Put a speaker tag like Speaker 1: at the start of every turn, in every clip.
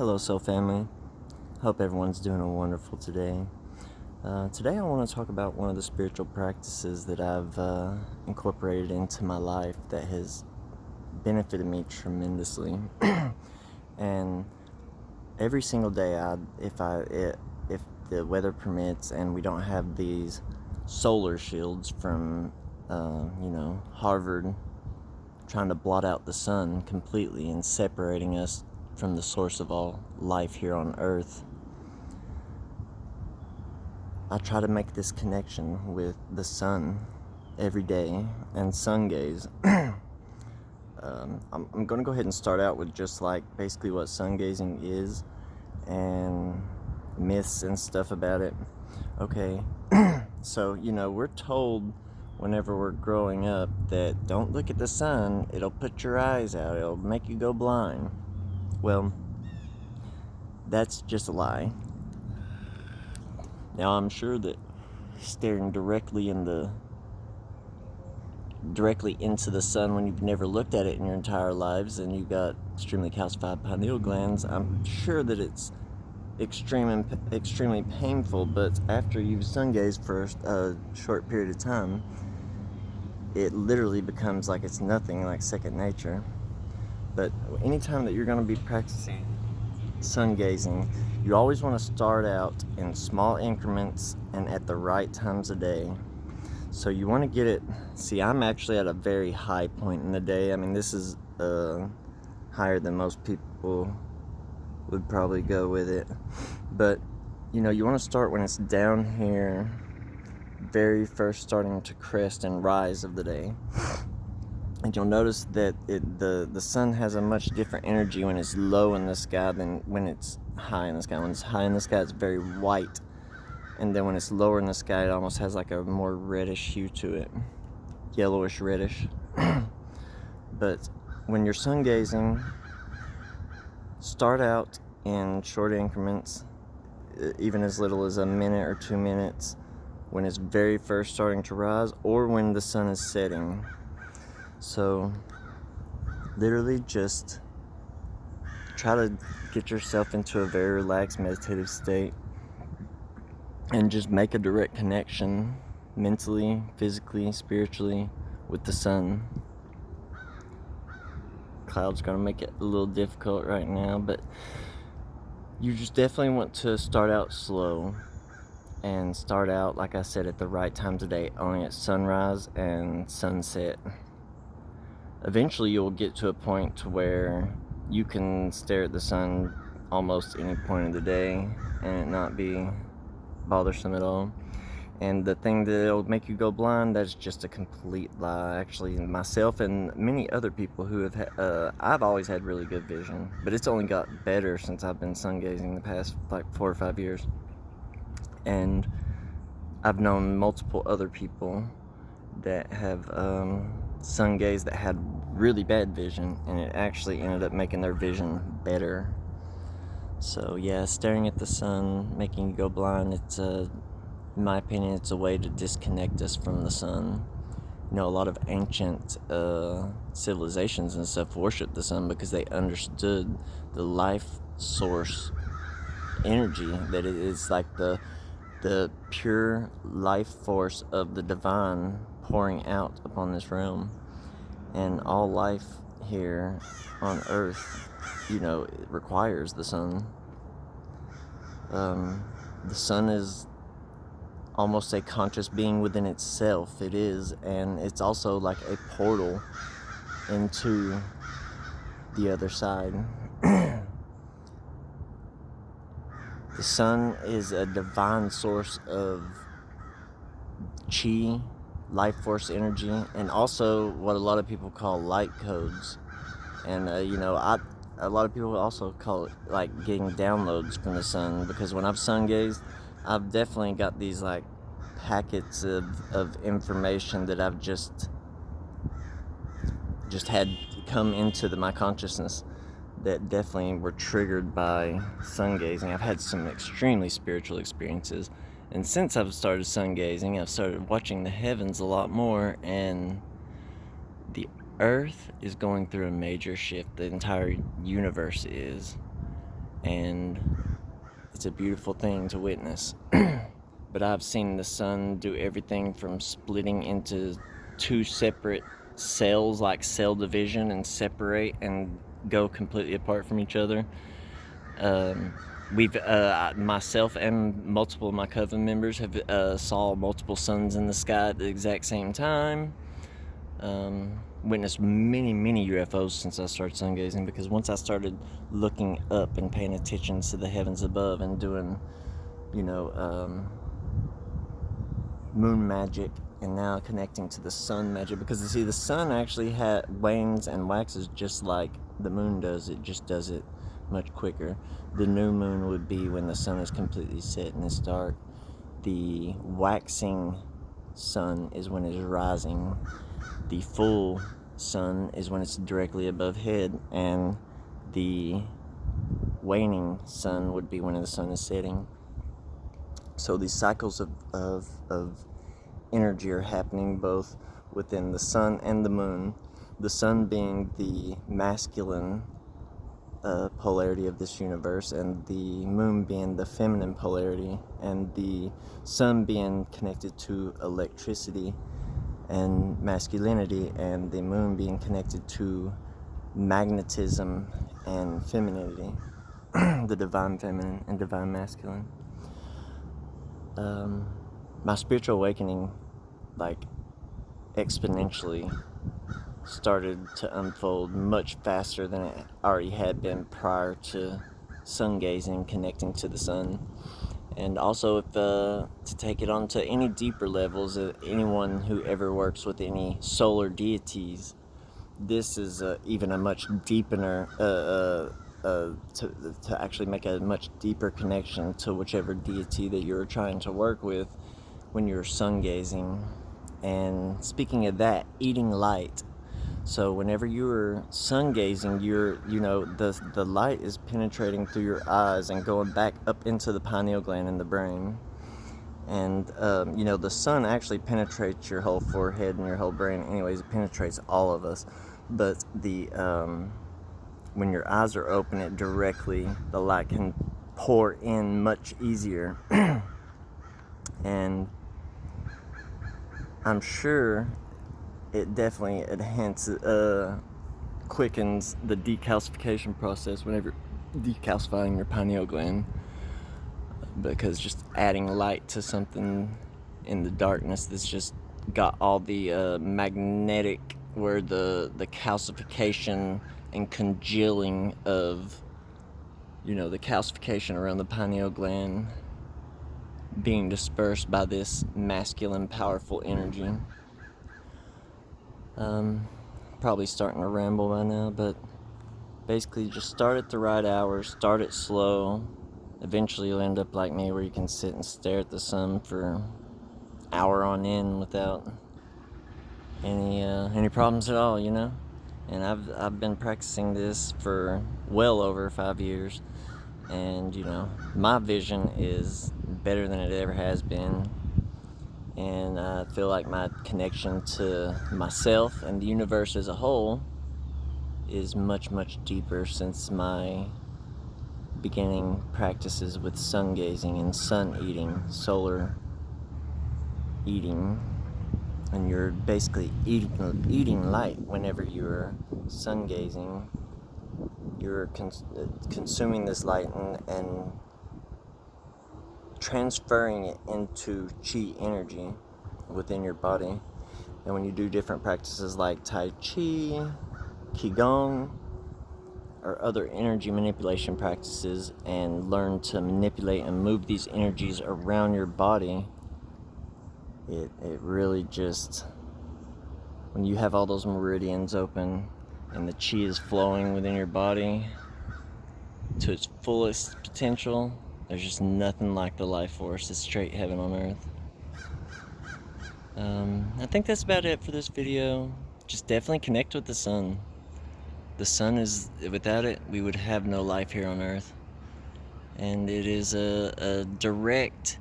Speaker 1: Hello, Soul Family. Hope everyone's doing wonderful today. Today, I want to talk about one of the spiritual practices that I've incorporated into my life that has benefited me tremendously. And every single day, if the weather permits and we don't have these solar shields from Harvard trying to blot out the sun completely and separating us from the source of all life here on Earth, I try to make this connection with the sun every day and sun gaze. I'm going to go ahead and start out with just like basically what sun gazing is and myths and stuff about it. Okay, so we're told whenever we're growing up that don't look at the sun, it'll put your eyes out, it'll make you go blind. Well, that's just a lie. Now, I'm sure that staring directly into the sun when you've never looked at it in your entire lives and you've got extremely calcified pineal glands, I'm sure that it's extremely painful, but after you've sun gazed for a short period of time, it literally becomes like it's nothing, like second nature. But anytime that you're going to be practicing sun gazing, you always want to start out in small increments and at the right times of day. So you want to get it. See, I'm actually at a very high point in the day. I mean, this is higher than most people would probably go with it. But you want to start when it's down here, very first starting to crest and rise of the day. And you'll notice that the sun has a much different energy when it's low in the sky than when it's high in the sky. When it's high in the sky, it's very white. And then when it's lower in the sky, it almost has like a more reddish hue to it. Yellowish reddish. But when you're sun gazing, start out in short increments, even as little as a minute or 2 minutes, when it's very first starting to rise or when the sun is setting. So, literally just try to get yourself into a very relaxed meditative state and just make a direct connection mentally, physically, spiritually with the sun. Cloud's going to make it a little difficult right now, but you just definitely want to start out slow and start out, like I said, at the right times of day, only at sunrise and sunset. Eventually you'll get to a point to where you can stare at the sun almost any point of the day and it not be bothersome at all. And the thing that'll make you go blind, that's just a complete lie. Actually, myself and many other people who have I've always had really good vision, but it's only got better since I've been sun gazing the past like 4 or 5 years. And I've known multiple other people that have sun gazed that had really bad vision, and it actually ended up making their vision better. So yeah, staring at the sun, making you go blind, it's in my opinion, it's a way to disconnect us from the sun. A lot of ancient civilizations and stuff worship the sun because they understood the life source energy, that it is like the pure life force of the divine pouring out upon this realm. And all life here on Earth, it requires the sun. The sun is almost a conscious being within itself. It is, and it's also like a portal into the other side. The sun is a divine source of chi, life force energy, and also what a lot of people call light codes. And a lot of people also call it like getting downloads from the sun, because when I've sun gazed, I've definitely got these like packets of information that I've just had come into my consciousness that definitely were triggered by sun gazing. I've had some extremely spiritual experiences, and since I've started sun gazing, I've started watching the heavens a lot more, and the Earth is going through a major shift. The entire universe is. and it's a beautiful thing to witness. But I've seen the sun do everything from splitting into two separate cells, like cell division, and separate and go completely apart from each other. We've myself and multiple of my coven members have saw multiple suns in the sky at the exact same time. Witnessed many UFOs since I started sun gazing, because once I started looking up and paying attention to the heavens above and doing, moon magic, and now connecting to the sun magic, because you see, the sun actually wanes and waxes just like the moon does. It just does it much quicker. The new moon would be when the sun is completely set and it's dark. The waxing sun is when it's rising. The full sun is when it's directly above head, and the waning sun would be when the sun is setting. So these cycles of energy are happening both within the sun and the moon. The sun being the masculine polarity of this universe, and the moon being the feminine polarity, and the sun being connected to electricity and masculinity, and the moon being connected to magnetism and femininity, the divine feminine and divine masculine. My spiritual awakening, exponentially, started to unfold much faster than it already had been prior to sun gazing, connecting to the sun. And also, if to take it on to any deeper levels, anyone who ever works with any solar deities, this is even a much deeper, to actually make a much deeper connection to whichever deity that you're trying to work with when you're sun gazing. And speaking of that, eating light. So whenever you're sun gazing, the light is penetrating through your eyes and going back up into the pineal gland in the brain. And the sun actually penetrates your whole forehead and your whole brain. Anyways, it penetrates all of us. But when your eyes are open, the light can pour in much easier. And I'm sure it definitely quickens the decalcification process whenever decalcifying your pineal gland, because just adding light to something in the darkness that's just got all the magnetic, where the calcification and congealing of the calcification around the pineal gland being dispersed by this masculine powerful energy. Probably starting to ramble by now, but basically just start at the right hour, start it slow. Eventually you'll end up like me, where you can sit and stare at the sun for hour on end without any problems at all, And I've been practicing this for well over 5 years, and my vision is better than it ever has been. And I feel like my connection to myself and the universe as a whole is much deeper since my beginning practices with sun gazing and sun eating, solar eating. And you're basically eating light whenever you're sun gazing. You're consuming this light and transferring it into chi energy within your body. And when you do different practices like Tai Chi, Qigong, or other energy manipulation practices, and learn to manipulate and move these energies around your body, it really just, when you have all those meridians open and the chi is flowing within your body to its fullest potential, there's just nothing like the life force. It's straight heaven on earth. I think that's about it for this video. Just definitely connect with the sun. The sun is, without it, we would have no life here on earth. And it is a direct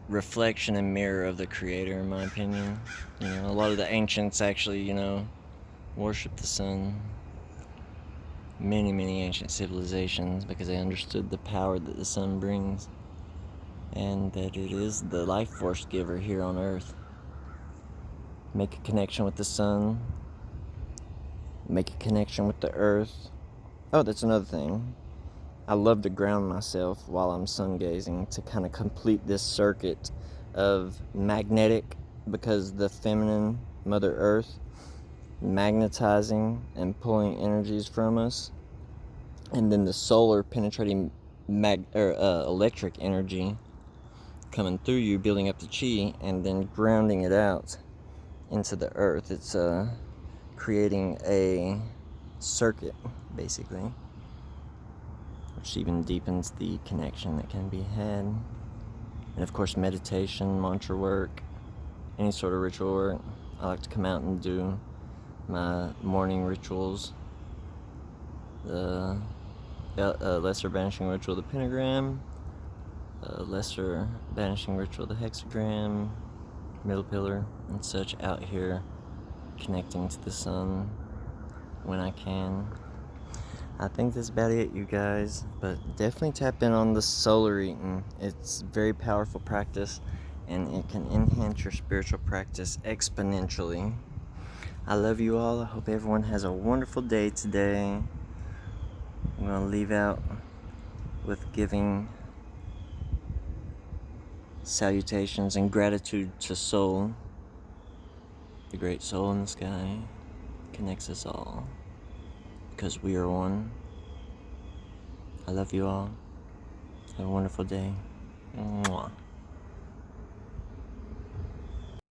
Speaker 1: reflection and mirror of the Creator, in my opinion. A lot of the ancients actually, worship the sun. many, many ancient civilizations because they understood the power that the sun brings and that it is the life force giver here on Earth. Make a connection with the sun, make a connection with the earth. Oh, that's another thing. I love to ground myself while I'm sun gazing to kind of complete this circuit of magnetic, because the feminine Mother Earth magnetizing and pulling energies from us, and then the solar penetrating electric energy coming through you, building up the chi, and then grounding it out into the earth. It's creating a circuit, basically, which even deepens the connection that can be had. And of course, meditation, mantra work, any sort of ritual work. I like to come out and do my morning rituals. The lesser banishing ritual, the pentagram, lesser banishing ritual, the hexagram, middle pillar, and such, out here connecting to the sun when I can. I think that's about it, you guys, but definitely tap in on the solar eating. It's a very powerful practice, and it can enhance your spiritual practice exponentially. I love you all. I hope everyone has a wonderful day today. I'm going to leave out with giving salutations and gratitude to Soul. The great soul in the sky connects us all because we are one. I love you all. Have a wonderful day. Mwah.